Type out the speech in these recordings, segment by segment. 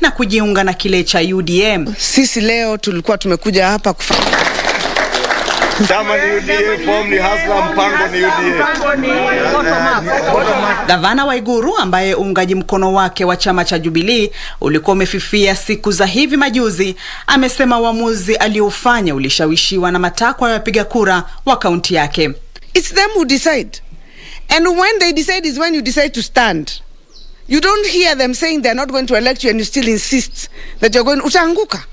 na kujiunga na kile cha UDM. Sisi leo tulikuwa tumekuja hapa kufanya chama ni UDA, form ni hasla, mpango ni UDA. Gavana Uhuru ambaye uungaji mkono wake wa chama cha Jubilee ulikuwa umefifia siku za hivi majuzi, amesema uamuzi aliofanya ulishawishiwa na matakwa ya wapiga kura wa kaunti yake. It's them who decide. And when they decide is when you decide to stand. You don't hear them saying they're not going to elect you and you still insist that you're going utaanguka.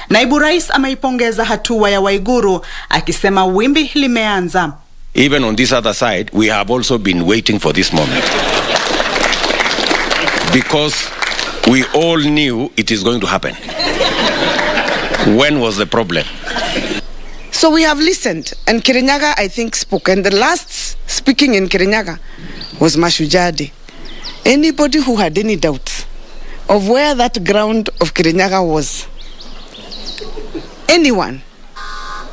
Naibu Rais ameipongeza hatua ya Uhuru akisema wimbi limeanza. Even on this other side, we have also been waiting for this moment. Because we all knew it is going to happen. When was the problem? So we have listened, and Kirinyaga, I think, spoke. And the last speaking in Kirinyaga was Mashujadi. Anybody who had any doubts of where that ground of Kirinyaga was, anyone,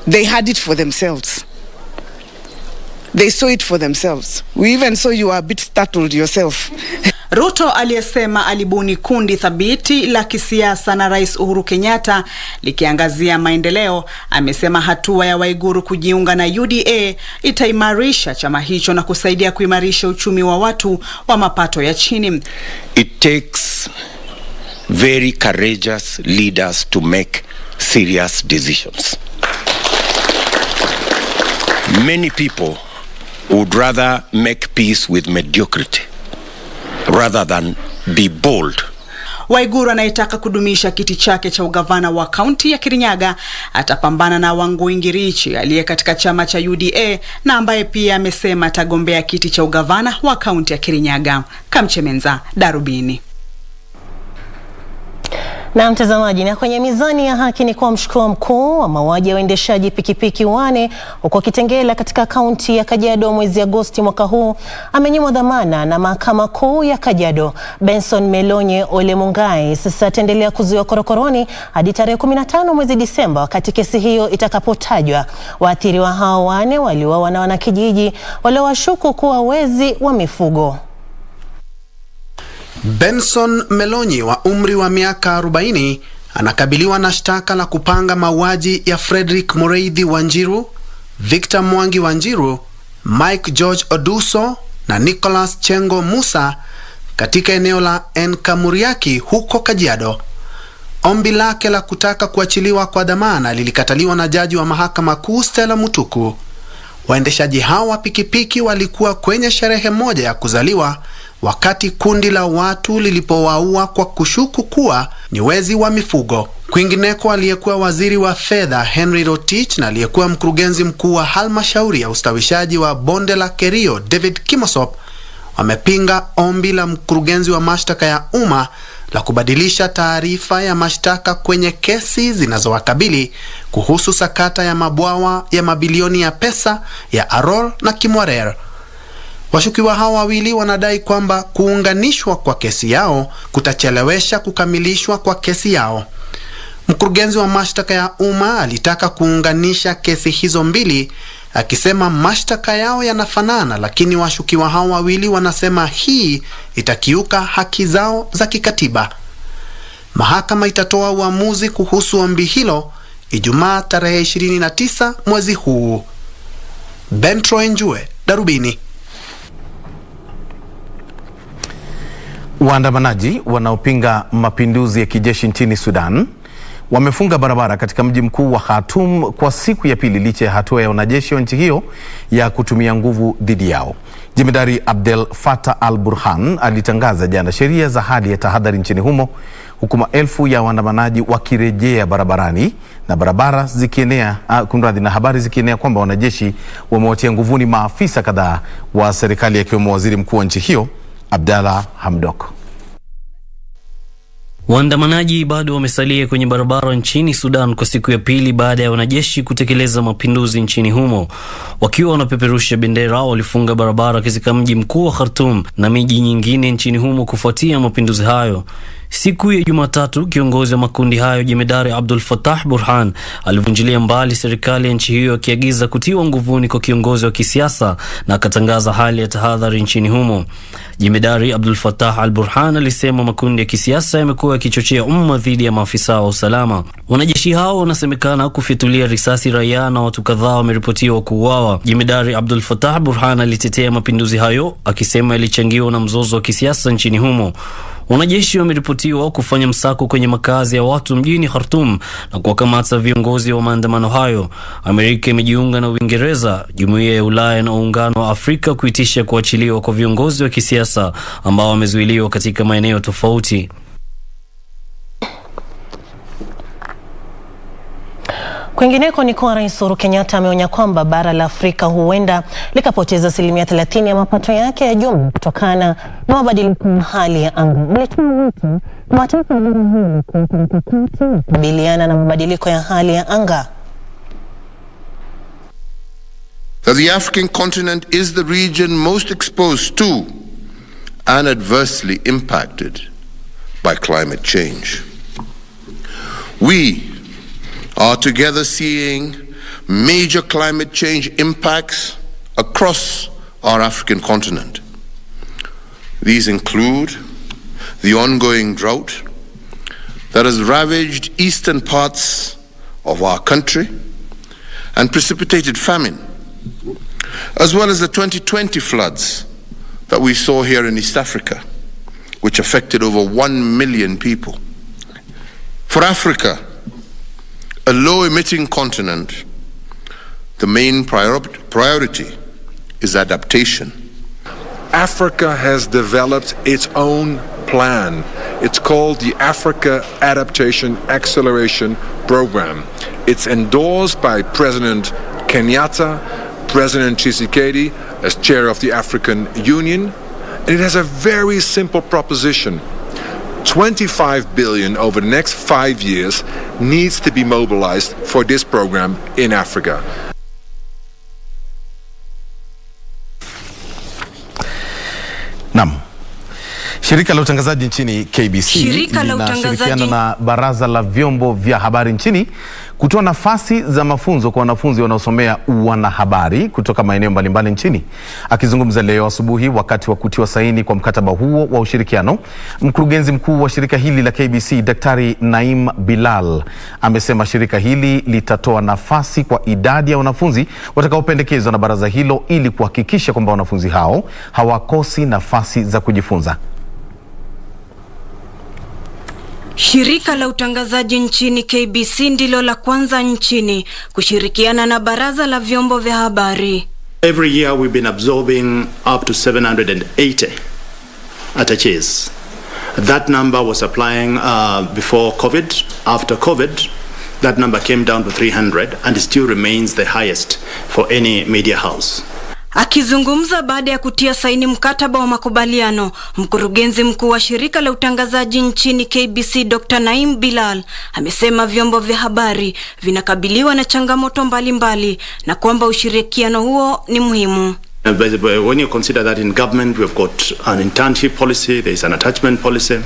they had it for themselves. They saw it for themselves. We even saw you were a bit startled yourself. Ruto aliyesema alibuni kundi thabiti la kisiasa na Rais Uhuru Kenyatta likiangazia maendeleo, amesema hatua ya Uhuru kujiunga na UDA itaimarisha chama hicho na kusaidia kuimarisha uchumi wa watu wa mapato ya chini. It takes very courageous leaders to make serious decisions. Many people would rather make peace with mediocrity rather than be bold. Uhuru anayetaka kudumisha kiti chake cha ugavana wa kaunti ya Kirinyaga atapambana na Wangui Ngirichi aliye katika chama cha UDA na ambaye pia amesema atagombea kiti cha ugavana wa kaunti ya Kirinyaga. Kamchemenza, Darubini. Na mtazamaji, na kwenye mizani ya haki ni kwa mshukiwa mkuu wa mauaji ya waendeshaji pikipiki wane huko Kitengela katika kaunti ya Kajiado mwezi Agosti mwaka huu amenyimwa dhamana na mahakama kuu ya Kajiado. Benson Melonye Ole Mungai sasa ataendelea kuzuiwa korokoroni hadi tarehe 15 mwezi Disemba wakati kesi hiyo itakapotajwa. Waathiriwa hao wane waliuawa na wanakijiji waliowashuku kuwa wezi wa mifugo. Benson Melonye wa umri wa miaka 40 anakabiliwa na shtaka la kupanga mauaji ya Frederick Moreithi Wanjiru, Victor Mwangi Wanjiru, Mike George Oduso na Nicholas Chengo Musa katika eneo la Enkamuriaki huko Kajiado. Ombi lake la kutaka kuachiliwa kwa dhamana lilikataliwa na jaji wa mahakama kuu Stella Mutuku. Waendeshaji hawa pikipiki walikuwa kwenye sherehe moja ya kuzaliwa wakati kundi la watu lilipowaua kwa kushuku kuwa ni wezi wa mifugo. Kwingineko, aliyekuwa waziri wa fedha Henry Rotich na aliyekuwa mkurugenzi mkuu wa halmashauri ya ustawishaji wa bonde la Kerio David Kimosop wamepinga ombi la mkurugenzi wa mashtaka ya umma la kubadilisha taarifa ya mashtaka kwenye kesi zinazowakabili kuhusu sakata ya mabwawa ya mabilioni ya pesa ya Arol na Kimwarer. Washukiwa hao wawili wanadai kwamba kuunganishwa kwa kesi yao kutachelewesha kukamilishwa kwa kesi yao. Mkurugenzi wa mashtaka ya umma alitaka kuunganisha kesi hizo mbili akisema mashtaka yao yanafanana, lakini washukiwa hao wawili wanasema hii itakiuka haki zao za kikatiba. Mahakama itatoa uamuzi kuhusu ombi hilo Ijumaa tarehe 29 mwezi huu. Bentro Njue, Darubini. Waandamanaji wanaopinga mapinduzi ya kijeshi nchini Sudan wamefunga barabara katika mji mkuu wa Khartoum kwa siku ya pili licha ya hatua ya wanajeshi wa nchi hiyo ya kutumia nguvu dhidi yao. Jemedari Abdel Fattah al-Burhan alitangaza jana sheria za hali ya tahadhari nchini humo, huku maelfu ya waandamanaji wakirejea barabarani na barabara zikienea na habari zikienea kwamba wanajeshi wamewatia nguvuni maafisa kadhaa wa serikali akiwemo waziri mkuu wa nchi hiyo Abdalla Hamdok. Waandamanaji bado wamesalia kwenye barabara nchini Sudan kwa siku ya pili baada ya wanajeshi kutekeleza mapinduzi nchini humo. Wakiwa wanapeperusha bendera, walifunga barabara katika mji mkuu wa Khartoum na miji nyingine nchini humo kufuatia mapinduzi hayo. Siku ya Jumatatu, kiongozi wa makundi hayo Jemedari Abdul Fattah Burhan alivunjilia mbali serikali ya nchi hiyo akiagiza kutiwa nguvuni kwa kiongozi wa kisiasa na akatangaza hali ya tahadhari nchini humo. Jemedari Abdul Fattah al-Burhan alisema makundi ya kisiasa yamekuwa yakichochea umma dhidi ya maafisa wa usalama. Wanajeshi hao wanasemekana kufitulia risasi raia na watu kadhaa wameripotiwa kuuawa. Jemedari Abdul Fattah Burhan alitetea mapinduzi hayo akisema yalichangiwa na mzozo wa kisiasa nchini humo. Wanajeshi wameripotiwa kufanya msako kwenye makazi ya watu mjini Khartoum na kuwakamata viongozi wa maandamano hayo. Amerika imejiunga na Uingereza, Jumuiya ya Ulaya na Muungano wa Afrika kuitisha kuachiliwa kwa viongozi wa kisiasa ambao wamezuiliwa katika maeneo tofauti. Kwingineko ni kwa Rais Uhuru Kenyatta ameonya kwamba bara la Afrika huenda likapoteza 30% ya mapato yake ya jumla kutokana na mabadiliko ya hali ya anga. Alitoa wito kwa mataifa kukabiliana na mabadiliko ya hali ya anga. That the African continent is the region most exposed to and adversely impacted by climate change. We are together seeing major climate change impacts across our African continent. These include the ongoing drought that has ravaged eastern parts of our country and precipitated famine, as well as the 2020 floods that we saw here in East Africa, which affected over 1 million people. For Africa, a low-emitting continent, the main priority is adaptation. Africa has developed its own plan. It's called the Africa Adaptation Acceleration Program. It's endorsed by President Kenyatta, President Tshisekedi as chair of the African Union, and it has a very simple proposition. 25 billion over the next 5 years needs to be mobilized for this program in Africa. Naam. Shirika la utangazaji nchini KBC linashirikiana na Baraza la Vyombo vya Habari nchini kutoa nafasi za mafunzo kwa wanafunzi wanaosomea wanahabari kutoka maeneo mbalimbali nchini. Akizungumza leo asubuhi wakati wa kutiwa saini kwa mkataba huo wa ushirikiano, mkurugenzi mkuu wa shirika hili la KBC Daktari Naim Bilal amesema shirika hili litatoa nafasi kwa idadi ya wanafunzi watakaopendekezwa na baraza hilo ili kuhakikisha kwamba wanafunzi hao hawakosi nafasi za kujifunza. Shirika la utangazaji nchini KBC ndilo la kwanza nchini kushirikiana na Baraza la Vyombo vya Habari. Every year we've been absorbing up to 780 attaches. That number was applying before COVID. After COVID, that number came down to 300 and it still remains the highest for any media house. Akizungumza baada ya kutia saini mkataba wa makubaliano, mkurugenzi mkuu wa shirika la utangazaji nchini KBC Dr. Naim Bilal amesema vyombo vya habari vinakabiliwa na changamoto mbalimbali na kwamba ushirikiano huo ni muhimu. When you consider that in government we've got an internship policy, there is an attachment policy,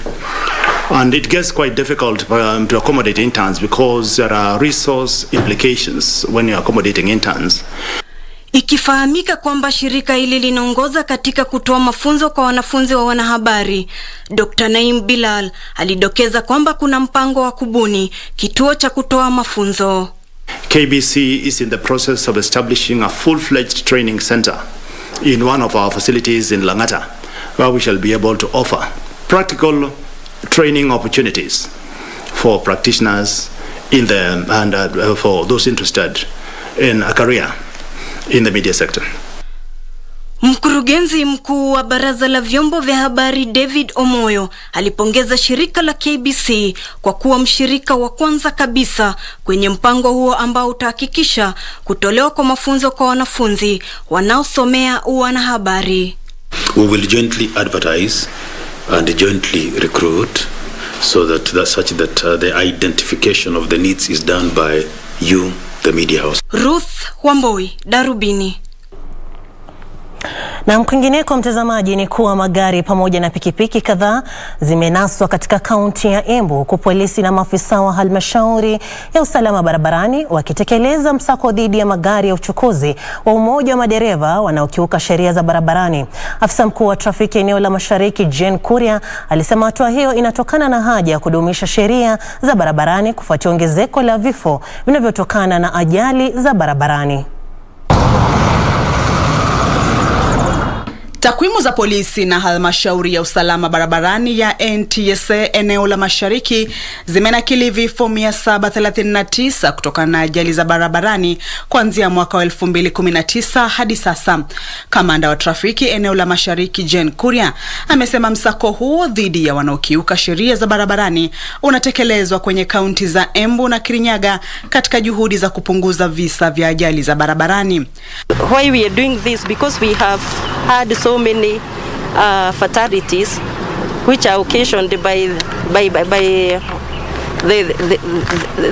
and it gets quite difficult to accommodate interns because there are resource implications when you're accommodating interns. Ikifahamika kwamba shirika hili linaongoza katika kutoa mafunzo kwa wanafunzi wa wanahabari, Dr. Naim Bilal alidokeza kwamba kuna mpango wa kubuni kituo cha kutoa mafunzo. KBC is in the process of establishing a full-fledged training center in one of our facilities in Langata, where we shall be able to offer practical training opportunities for practitioners in the and for those interested in a career in the media sector. Mkurugenzi mkuu wa Baraza la Vyombo vya Habari David Omoyo alipongeza shirika la KBC kwa kuwa mshirika wa kwanza kabisa kwenye mpango huo ambao utahakikisha kutolewa kwa mafunzo kwa wanafunzi wanaosomea wanahabari. We will jointly advertise and jointly recruit so that such that the identification of the needs is done by you, the media house. Ruth Wamboi, Darubini. Na kwingineko, mtazamaji, ni kuwa magari pamoja na pikipiki kadhaa zimenaswa katika kaunti ya Embu, huku polisi na maafisa wa halmashauri ya usalama barabarani wakitekeleza msako dhidi ya magari ya uchukuzi wa umoja wa madereva wanaokiuka sheria za barabarani. Afisa mkuu wa trafiki eneo la Mashariki Jane Kuria alisema hatua hiyo inatokana na haja ya kudumisha sheria za barabarani kufuatia ongezeko la vifo vinavyotokana na ajali za barabarani. Takwimu za polisi na halmashauri ya usalama barabarani ya NTSA eneo la Mashariki zimenakili vifo 739 kutokana na ajali za barabarani kuanzia mwaka wa 2019 hadi sasa. Kamanda wa trafiki eneo la Mashariki Jane Kuria amesema msako huo dhidi ya wanaokiuka sheria za barabarani unatekelezwa kwenye kaunti za Embu na Kirinyaga katika juhudi za kupunguza visa vya ajali za barabarani. Why we are doing this? Because we have had so many fatalities which are occasioned by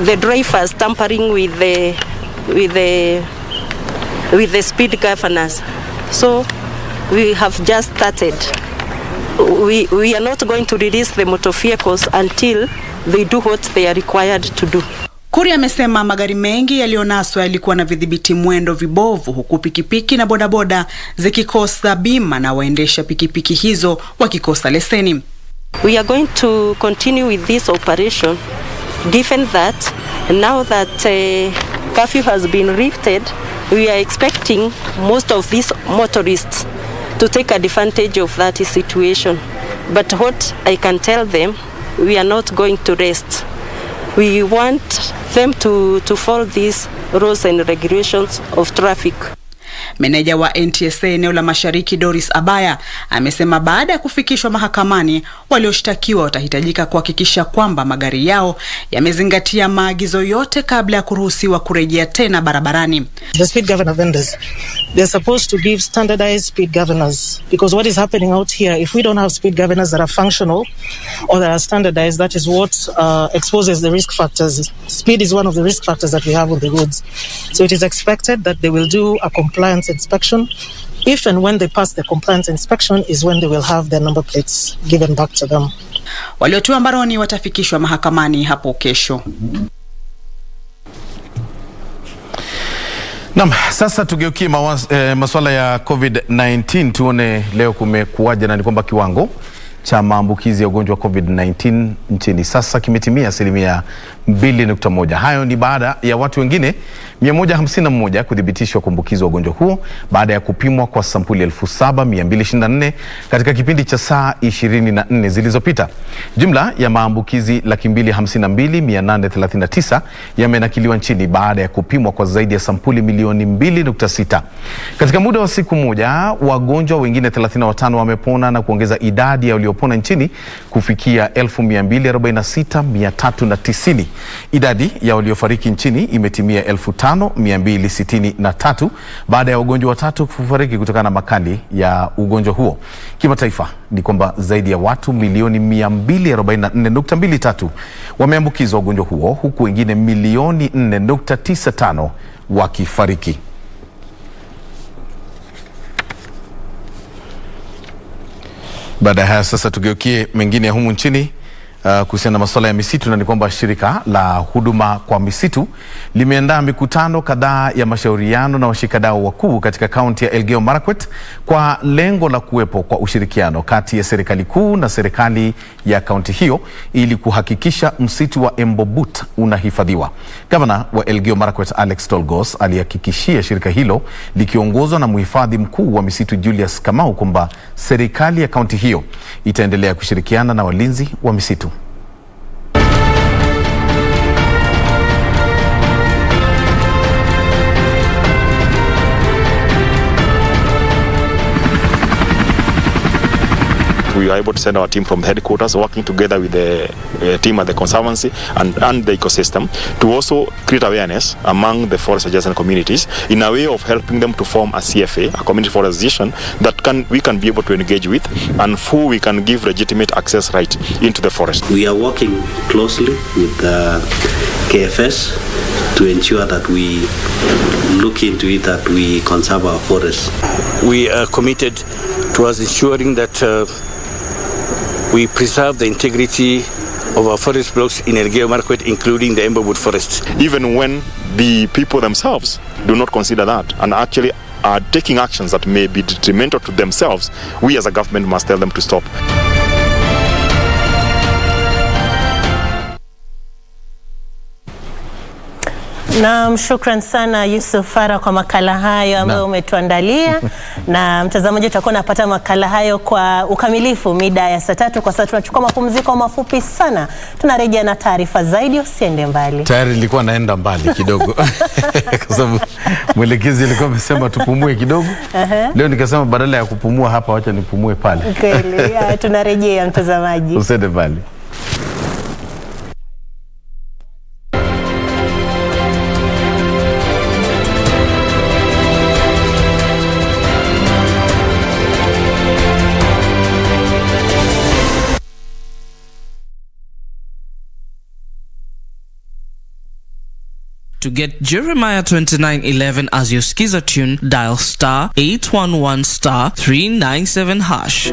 the drivers tampering with the speed governors. So we have just started. We are not going to release the motor vehicles until they do what they are required to do. Kuria amesema magari mengi yalionaswa yalikuwa na vidhibiti mwendo vibovu, huku pikipiki na bodaboda zikikosa bima na waendesha pikipiki hizo wakikosa leseni. We are going to continue with this operation given that now that curfew has been lifted, we are expecting most of these motorists to take advantage of that situation. But what I can tell them, we are not going to rest. We want them to follow these rules and regulations of traffic. Meneja wa NTSA eneo la Mashariki Doris Abaya amesema baada ya kufikishwa mahakamani, walioshtakiwa watahitajika kuhakikisha kwamba magari yao yamezingatia maagizo yote kabla ya kuruhusiwa kurejea tena barabarani. The speed governor vendors, they're supposed to give standardized speed governors, because what is happening out here, if we don't have speed governors that are functional or that are standardized, that is what exposes the risk factors. Speed is one of the risk factors that we have on the roads. So it is expected that they will do a compliance inspection. If and when they pass the compliance inspection is when they will have their number plates given back to them. Waliotiwa mbaroni watafikishwa mahakamani hapo kesho. Naam, sasa tugeukie masuala ya COVID-19. Tuone leo kumekuwaje, na ni kwamba kiwango cha maambukizi ya ugonjwa wa COVID-19 nchini sasa kimetimia 2.1. Hayo ni baada ya watu wengine 151 kuthibitishwa kuambukizwa ugonjwa huo baada ya kupimwa kwa sampuli 7,224 katika kipindi cha saa 24 zilizopita. Jumla ya maambukizi 252,839 yamenakiliwa nchini baada ya kupimwa kwa zaidi ya sampuli milioni 2.6. Katika muda wa siku moja, wagonjwa wengine 35 wamepona na kuongeza idadi ya waliopona nchini kufikia 246,390. Idadi ya waliofariki nchini imetimia 5,263 baada ya wagonjwa watatu kufariki kutokana na makali ya ugonjwa huo. Kimataifa ni kwamba zaidi ya watu milioni 244.23 wameambukizwa ugonjwa huo, huku wengine milioni 4.95 wakifariki. Baada ya haya sasa tugeukie mengine ya humu nchini kuhusiana na masuala ya misitu, na ni kwamba shirika la huduma kwa misitu limeandaa mikutano kadhaa ya mashauriano na washikadau wakuu katika kaunti ya Elgeyo Marakwet kwa lengo la kuwepo kwa ushirikiano kati ya serikali kuu na serikali ya kaunti hiyo ili kuhakikisha msitu wa Embobut unahifadhiwa. Gavana wa Elgeyo Marakwet Alex Tolgos alihakikishia shirika hilo likiongozwa na mhifadhi mkuu wa misitu Julius Kamau kwamba serikali ya kaunti hiyo itaendelea kushirikiana na walinzi wa misitu. We were able to send our team from the headquarters, working together with the team at the Conservancy and the ecosystem, to also create awareness among the forest adjacent communities in a way of helping them to form a CFA, a community forest association, that we can be able to engage with and who we can give legitimate access right into the forest. We are working closely with the KFS to ensure that we look into it, that we conserve our forests. We are committed towards ensuring that we preserve the integrity of our forest blocks in Elgeyo Marakwet, including the Emberwood forest. Even when the people themselves do not consider that and actually are taking actions that may be detrimental to themselves, we as a government must tell them to stop. Naam, shukran sana Yusuf Farah kwa makala hayo ambayo umetuandalia. Na mtazamaji utakuwa unapata makala hayo kwa ukamilifu mida ya saa 3. Kwa sasa tunachukua mapumziko mafupi sana. Tunarejea na taarifa zaidi, usiende mbali. Tayari nilikuwa naenda mbali kidogo. Kwa sababu mwelekezi alikuwa amesema tupumue kidogo. Leo nikasema badala ya kupumua hapa wacha nipumue pale. Kweli, tunarejea mtazamaji. Usiende mbali. To get Jeremiah 29:11 as your skiza tune, dial *811 *397 hash.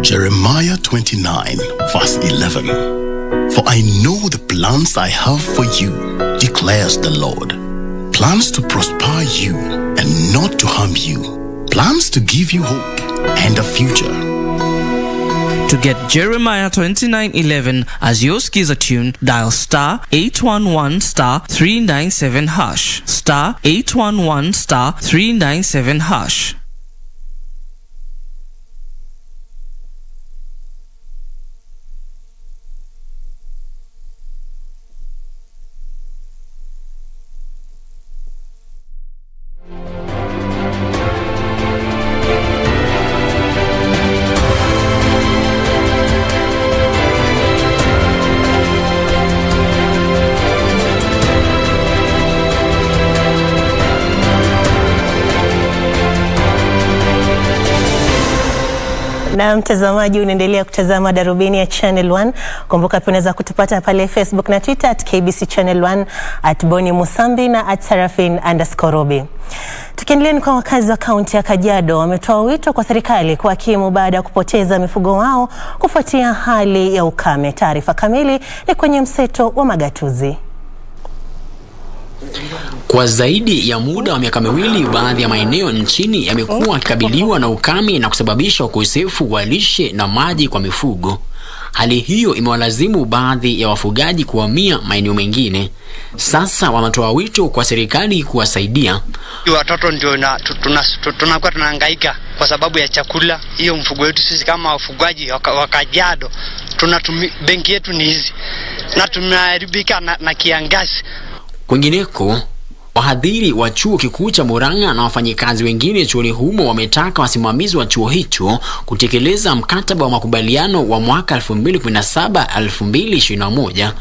Jeremiah 29 verse 11. For I know the plans I have for you, declares the Lord. Plans to prosper you and not to harm you. Plans to give you hope and a future. To get Jeremiah 29:11 as your skiza tune, dial *811 *397 hash. *811 *397 hash. Na mtazamaji unaendelea kutazama Darubini ya Channel 1. Kumbuka pia unaweza kutupata pale Facebook na Twitter @KBC Channel 1, @Boni Musambi na @Sarafin_Robi. Tukiendelea ni kwa wakazi wa kaunti ya Kajiado wametoa wito kwa serikali kuhakimu baada ya kupoteza mifugo wao kufuatia hali ya ukame. Taarifa kamili ni kwenye mseto wa magatuzi. Kwa zaidi ya muda wa miaka miwili, baadhi ya maeneo nchini yamekuwa yakikabiliwa na ukame na kusababisha ukosefu wa lishe na maji kwa mifugo. Hali hiyo imewalazimu baadhi ya wafugaji kuhamia maeneo mengine. Sasa wanatoa wito kwa serikali kuwasaidia. Watoto ndio tunakuwa tunahangaika kwa sababu ya chakula. Hiyo mfugo wetu sisi kama wafugaji wa Kajiado, benki yetu ni hizi na tunaharibika na kiangazi. Kwingineko, wahadhiri wa chuo kikuu cha Murang'a na wafanyikazi wengine chuoni humo wametaka wasimamizi wa chuo hicho kutekeleza mkataba wa makubaliano wa mwaka 2017-2021.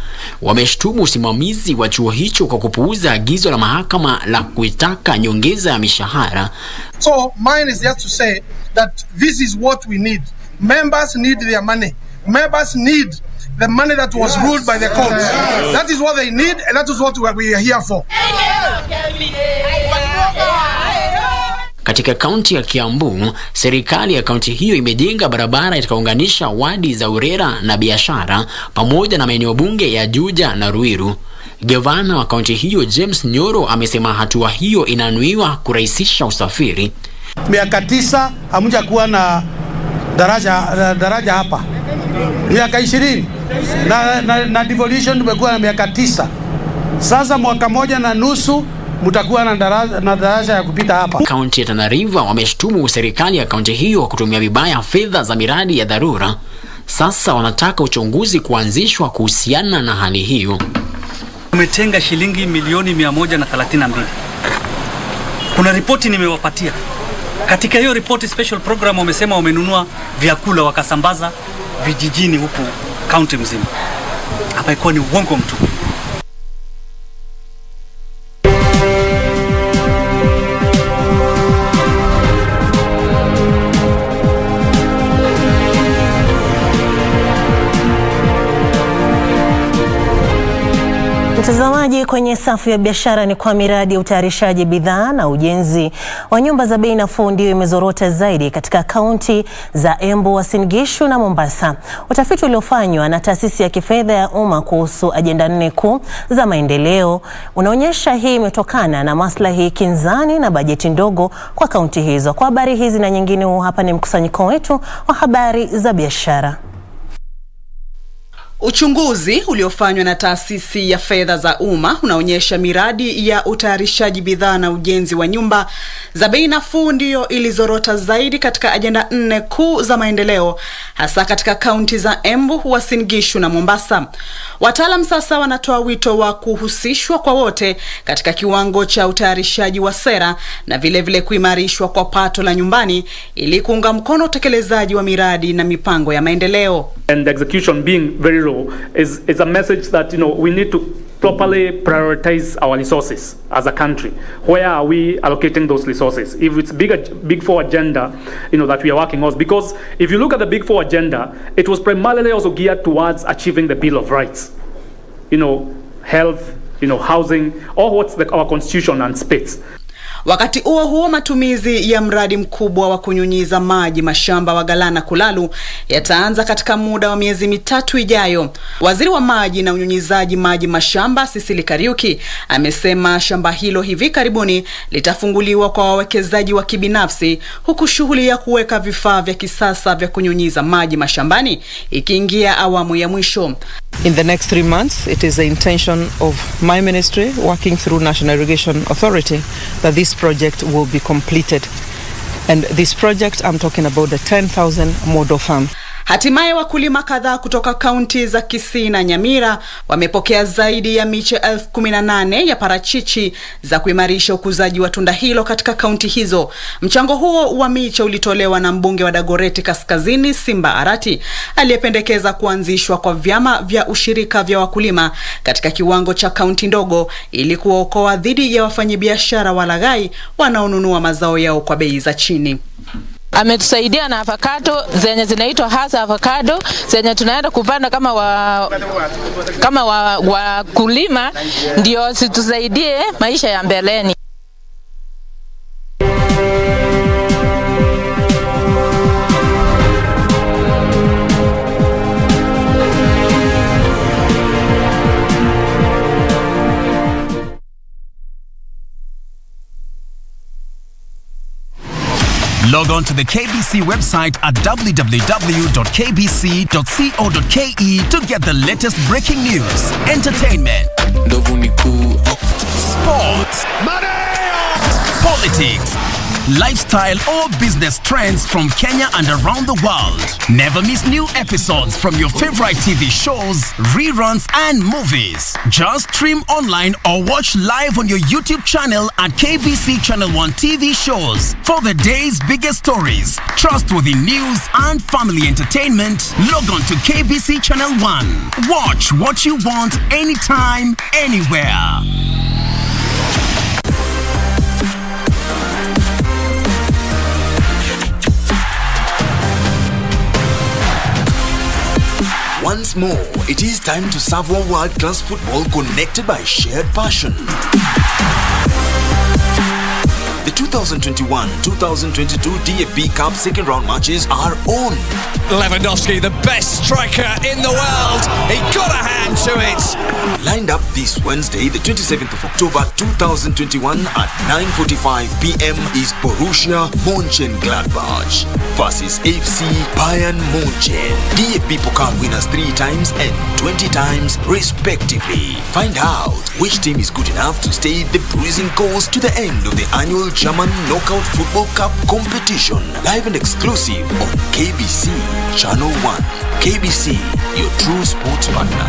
Wameshtumu usimamizi wa chuo hicho kwa kupuuza agizo la mahakama la kuitaka nyongeza ya mishahara. So mine is just to say that this is what we need. Members need their money. Members need the money that was ruled by the courts. That is what they need, and that is what we are here for. Katika kaunti ya Kiambu, serikali ya kaunti hiyo imejenga barabara itakayounganisha wadi za Urera na Biashara pamoja na maeneo bunge ya Juja na Ruiru. Gavana wa kaunti hiyo James Nyoro amesema hatua hiyo inanuiwa kurahisisha usafiri. Miaka 9 hamuja kuwa na daraja hapa. Miaka 20 na devolution tumekuwa na miaka 9. Sasa mwaka 1.5 mtakuwa na daraja ya kupita hapa. Kaunti ya Tana River wameshtumu serikali ya kaunti hiyo kutumia vibaya fedha za miradi ya dharura. Sasa wanataka uchunguzi kuanzishwa kuhusiana na hali hiyo. Tumetenga shilingi milioni 132. Kuna ripoti nimewapatia. Katika hiyo ripoti special program wamesema wamenunua vyakula wakasambaza vijijini huku kaunti mzima. Hapa iko ni uongo mtupu. Mtazamaji, kwenye safu ya biashara ni kwa miradi ya utayarishaji bidhaa na ujenzi wa nyumba za bei nafuu ndio imezorota zaidi katika kaunti za Embu, Uasin Gishu na Mombasa. Utafiti uliofanywa na taasisi ya kifedha ya umma kuhusu ajenda 4 kuu za maendeleo unaonyesha hii imetokana na maslahi kinzani na bajeti ndogo kwa kaunti hizo. Kwa habari hizi na nyingine, hapa ni mkusanyiko wetu wa habari za biashara. Uchunguzi uliofanywa na taasisi ya fedha za umma unaonyesha miradi ya utayarishaji bidhaa na ujenzi wa nyumba za bei nafuu ndio ilizorota zaidi katika ajenda 4 kuu za maendeleo, hasa katika kaunti za Embu, Uasin Gishu na Mombasa. Wataalam sasa wanatoa wito wa kuhusishwa kwa wote katika kiwango cha utayarishaji wa sera na vile kuimarishwa kwa pato la nyumbani ili kuunga mkono utekelezaji wa miradi na mipango ya maendeleo. And the execution being very low is a message that, you know, we need to properly prioritize our resources as a country. Where are we allocating those resources? If it's big four agenda, you know, that we are working on, because if you look at the big four agenda, it was primarily also geared towards achieving the Bill of Rights, you know, health, you know, housing, or what's our constitution and states. Wakati huo matumizi ya mradi mkubwa wa kunyunyiza maji mashamba wa Galana Kulalu yataanza katika muda wa miezi 3 ijayo. Waziri wa maji na unyunyizaji maji mashamba Sisili Kariuki amesema shamba hilo hivi karibuni litafunguliwa kwa wawekezaji wa kibinafsi, huku shughuli ya kuweka vifaa vya kisasa vya kunyunyiza maji mashambani ikiingia awamu ya mwisho. In the next 3 months, it is the intention of my ministry, working through National Irrigation Authority, that this project will be completed. And this project, I'm talking about the 10,000 model farm. Hatimaye wakulima kadhaa kutoka kaunti za Kisii na Nyamira wamepokea zaidi ya miche 18,000 ya parachichi za kuimarisha ukuzaji wa tunda hilo katika kaunti hizo. Mchango huo wa miche ulitolewa na mbunge wa Dagoretti Kaskazini Simba Arati, aliyependekeza kuanzishwa kwa vyama vya ushirika vya wakulima katika kiwango cha kaunti ndogo ili kuokoa dhidi ya wafanyabiashara walaghai wanaonunua mazao yao kwa bei za chini. Ametusaidia na avocado zenye zinaitwa hasa avocado zenye tunaenda kupanda kama wakulima ndio situsaidie maisha ya mbeleni. Log on to the KBC website at www.kbc.co.ke to get the latest breaking news, entertainment, sports, politics, lifestyle or business trends from Kenya and around the world. Never miss new episodes from your favorite TV shows, reruns and movies. Just stream online or watch live on your YouTube channel at KBC Channel 1 TV shows. For the day's biggest stories, trustworthy news and family entertainment, log on to KBC Channel 1. Watch what you want anytime, anywhere. Once more, it is time to serve our world-class football connected by shared passion. The 2021-2022 DFB Cup second round matches are on. Lewandowski, the best striker in the world. He got a hand to it. Lined up this Wednesday, the 27th of October 2021 at 9:45 p.m. is Borussia Mönchengladbach versus FC Bayern München. DFB Pokal winners 3 times and 20 times respectively. Find out which team is good enough to stay the bruising course to the end of the annual German Knockout Football Cup competition. Live and exclusive on KBC Channel 1. KBC, your true sports partner.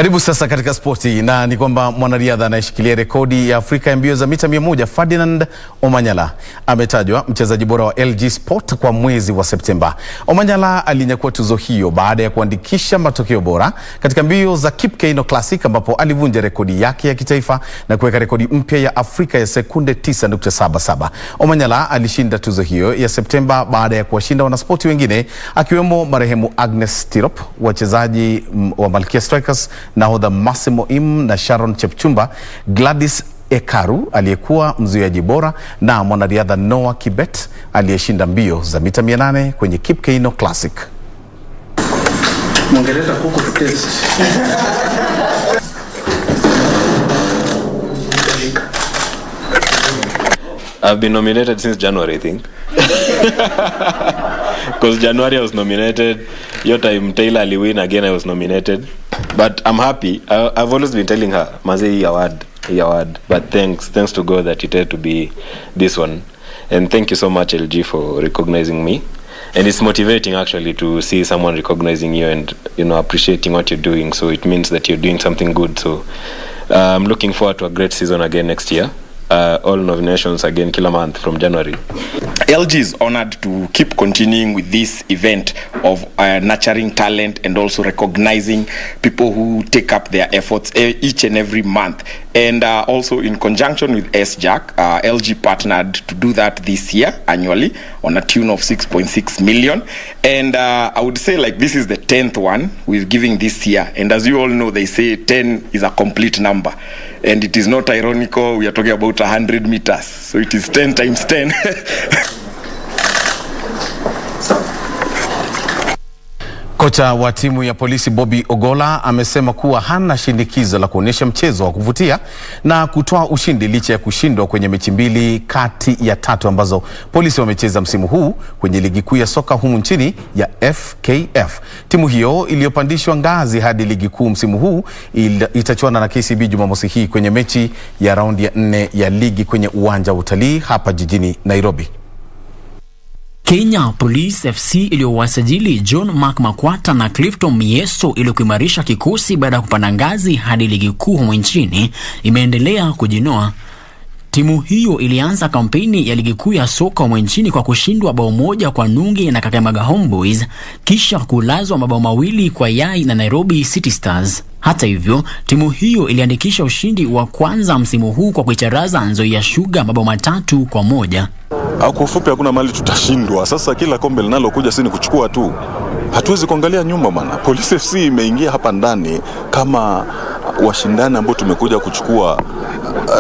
Karibu sasa katika spoti, na ni kwamba mwanariadha anayeshikilia rekodi ya Afrika ya mbio za mita 100 Ferdinand Omanyala ametajwa mchezaji bora wa LG Sport kwa mwezi wa Septemba. Omanyala alinyakua tuzo hiyo baada ya kuandikisha matokeo bora katika mbio za Kipkeino Classic, ambapo alivunja rekodi yake ya kitaifa na kuweka rekodi mpya ya Afrika ya sekunde 9.77. Omanyala alishinda tuzo hiyo ya Septemba baada ya kuwashinda wanaspoti wengine akiwemo marehemu Agnes Tirop, wachezaji wa Malkia Strikers nahodha Massimo Im na Sharon Chepchumba, Gladys Ekaru aliyekuwa mzuiaji bora na mwanariadha Noah Kibet aliyeshinda mbio za mita 800 kwenye Kipkeino Classic. Mongeleza kuku tutesi. I've been nominated since January, I think. Because January I was nominated. Your time Taylor Ali win again, I was nominated. But I'm happy. I've always been telling her, Maze award. But thanks to God that it had to be this one. And thank you so much, LG, for recognizing me. And it's motivating actually to see someone recognizing you and appreciating what you're doing. So it means that you're doing something good. So I'm looking forward to a great season again next year. All nominations again kila month from January. LG is honored to keep continuing with this event of nurturing talent and also recognizing people who take up their efforts each and every month. And also in conjunction with SJAC, LG partnered to do that this year annually on a tune of 6.6 million. And I would say like this is the 10th one we're giving this year. And as you all know, they say 10 is a complete number. And it is not ironical, we are talking about 100 meters. So it is 10 times 10. Kocha wa timu ya polisi Bobby Ogola amesema kuwa hana shinikizo la kuonyesha mchezo wa kuvutia na kutoa ushindi licha ya kushindwa kwenye mechi 2 kati ya 3 ambazo polisi wamecheza msimu huu kwenye ligi kuu ya soka humu nchini ya FKF. Timu hiyo iliyopandishwa ngazi hadi ligi kuu msimu huu itachuana na KCB Jumamosi hii kwenye mechi ya raundi ya 4 ya ligi kwenye uwanja wa utalii hapa jijini Nairobi. Kenya Police FC iliyowasajili John Mark Makwata na Clifton Mieso ili kuimarisha kikosi baada ya kupanda ngazi hadi ligi kuu humu nchini imeendelea kujinoa. Timu hiyo ilianza kampeni ya ligi kuu ya soka humu nchini kwa kushindwa bao 1-0 na Kakamega Homeboys, kisha kulazwa mabao 2 kwa Yai na Nairobi City Stars. Hata hivyo, timu hiyo iliandikisha ushindi wa kwanza msimu huu kwa kuicharaza Nzoia Sugar mabao 3-1. Kwa ufupi hakuna mali tutashindwa. Sasa kila kombe linalokuja si ni kuchukua tu. Hatuwezi kuangalia nyuma bana. Police FC imeingia hapa ndani kama washindani ambao tumekuja kuchukua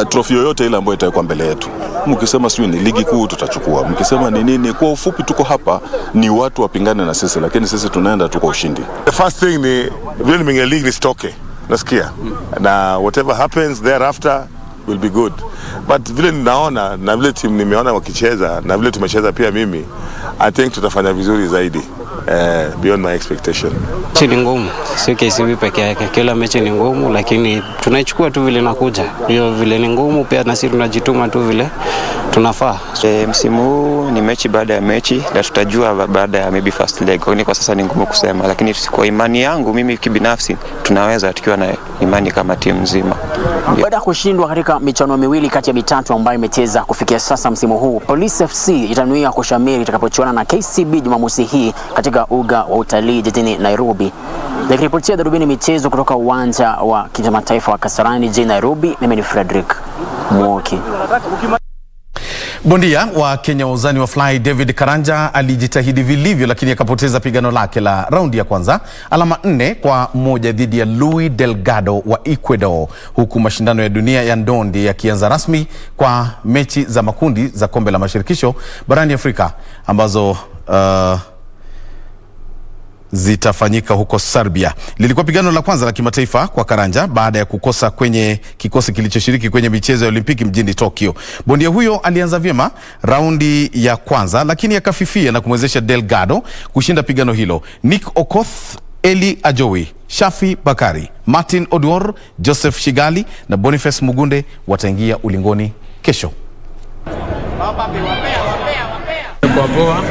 trophy yoyote ile ambayo itakuwa mbele yetu. Mkisema sio ni ligi kuu tutachukua. Mkisema ni nini, kwa ufupi tuko hapa ni watu wapingane na sisi, lakini sisi tunaenda tu kwa ushindi. The first thing ni vile nimeingia league nisitoke. Nasikia. Na whatever happens thereafter will be good. But vile ninaona na vile timu nimeona wakicheza na vile tumecheza pia mimi, I think tutafanya vizuri zaidi. Beyond my expectation. Mechi ni ngumu, sio KCB peke yake. Kila mechi ni ngumu, lakini tunaichukua tu vile nakuja. Hiyo vile ni ngumu pia na sisi tunajituma tu vile tunafaa. Msimu huu ni mechi baada ya mechi na tutajua baada ya maybe first leg. Kwa sasa ni ngumu kusema, lakini kwa imani yangu mimi kibinafsi tunaweza tukiwa na imani kama timu nzima. Baada ya kushindwa katika michuano 2 kati ya 3 ambayo imecheza kufikia sasa msimu huu, Police FC itanuia kushamiri itakapochuana na KCB Jumamosi hii katika uga wa utalii jijini Nairobi. Nikiripotia Darubini michezo kutoka uwanja wa kimataifa wa Kasarani jijini Nairobi, mimi ni Frederick Mwoki. Bondia wa Kenya wa uzani wa fly David Karanja alijitahidi vilivyo, lakini akapoteza pigano lake la raundi ya kwanza alama 4-1 dhidi ya Luis Delgado wa Ecuador, huku mashindano ya dunia ya ndondi yakianza rasmi kwa mechi za makundi za kombe la mashirikisho barani Afrika ambazo zitafanyika huko Serbia. Lilikuwa pigano la kwanza la kimataifa kwa Karanja baada ya kukosa kwenye kikosi kilichoshiriki kwenye michezo ya Olimpiki mjini Tokyo. Bondia huyo alianza vyema raundi ya kwanza, lakini akafifia na kumwezesha Delgado kushinda pigano hilo. Nick Okoth, Eli Ajowi, Shafi Bakari, Martin Oduor, Joseph Shigali na Boniface Mugunde wataingia ulingoni kesho. Kwa poa,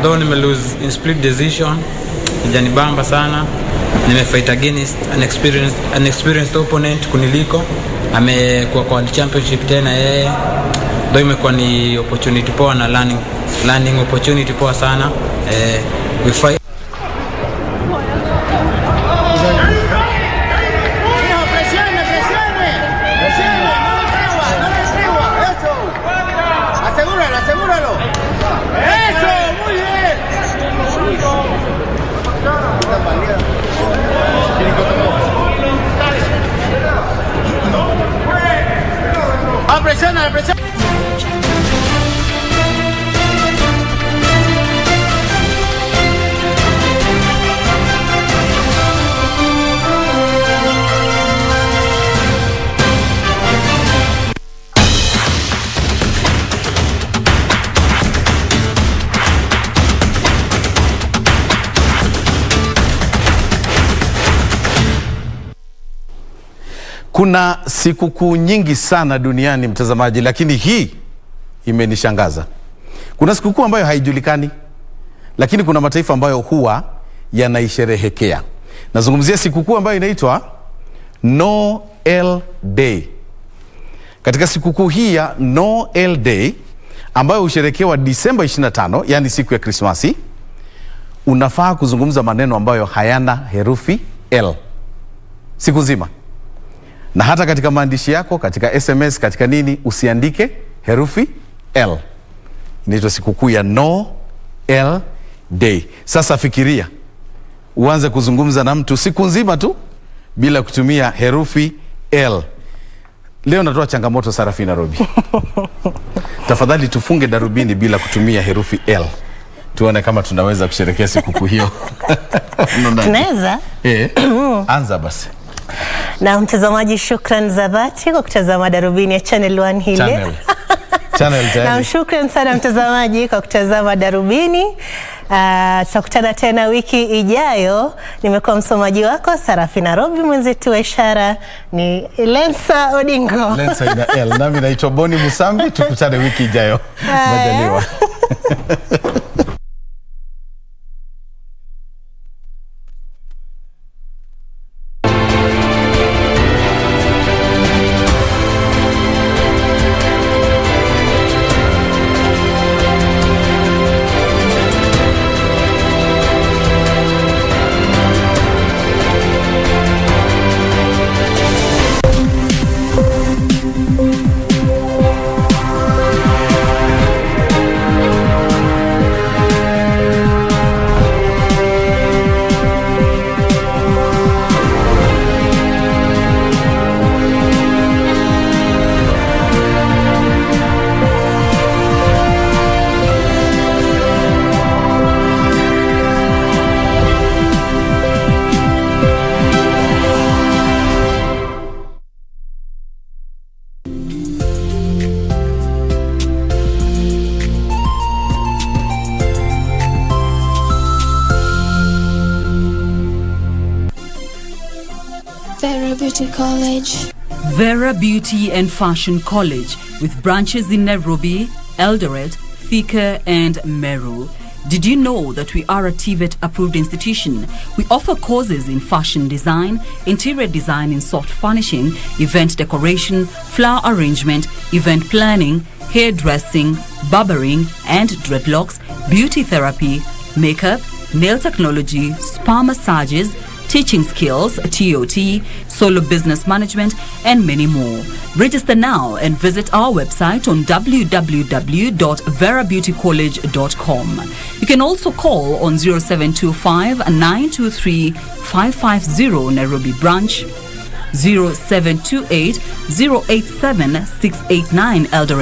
though nime lose in split decision, ijanibamba sana. Nimefight against an experienced opponent kuniliko. Amekuwa kwa championship tena yeye. Ndio imekuwa ni opportunity poa na learning opportunity poa sana. We fight. Kuna sikukuu nyingi sana duniani mtazamaji, lakini hii imenishangaza. Kuna sikukuu ambayo haijulikani, lakini kuna mataifa ambayo huwa yanaisherehekea. Nazungumzia sikukuu ambayo inaitwa Noel Day. Katika sikukuu hii ya Noel Day ambayo husherekewa Disemba 25, yani siku ya Krismasi, unafaa kuzungumza maneno ambayo hayana herufi L siku nzima. Na hata katika maandishi yako, katika SMS, katika nini, usiandike herufi L. Inaitwa sikukuu ya Noel Day. Sasa fikiria, uanze kuzungumza na mtu siku nzima tu bila kutumia herufi L. Leo natoa changamoto Sarafina Robi. Tafadhali tufunge Darubini bila kutumia herufi L. Tuone kama tunaweza kusherehekea sikukuu hiyo. Tunaweza? Anza basi. Na mtazamaji, shukran za dhati kwa kutazama Darubini ya Channel 1 hii leo. Na shukran sana mtazamaji kwa kutazama Darubini. Tutakutana tena wiki ijayo. Nimekuwa msomaji wako Sarafina Robi, mwenzetu wa ishara ni Lensa Odingo. Lensa ina L. Nami naitwa Boni Musambi. Tukutane wiki ijayo. Majaliwa. Vera Beauty College. Vera Beauty and Fashion College, with branches in Nairobi, Eldoret, Thika and Meru. Did you know that we are a TVET approved institution? We offer courses in fashion design, interior design in soft furnishing, event decoration, flower arrangement, event planning, hairdressing, barbering and dreadlocks, beauty therapy, makeup, nail technology, spa massages, teaching skills, TOT, solo business management, and many more. Register now and visit our website on www.verabeautycollege.com. You can also call on 0725 923 550 Nairobi branch, 0728 087 689 Eldoret.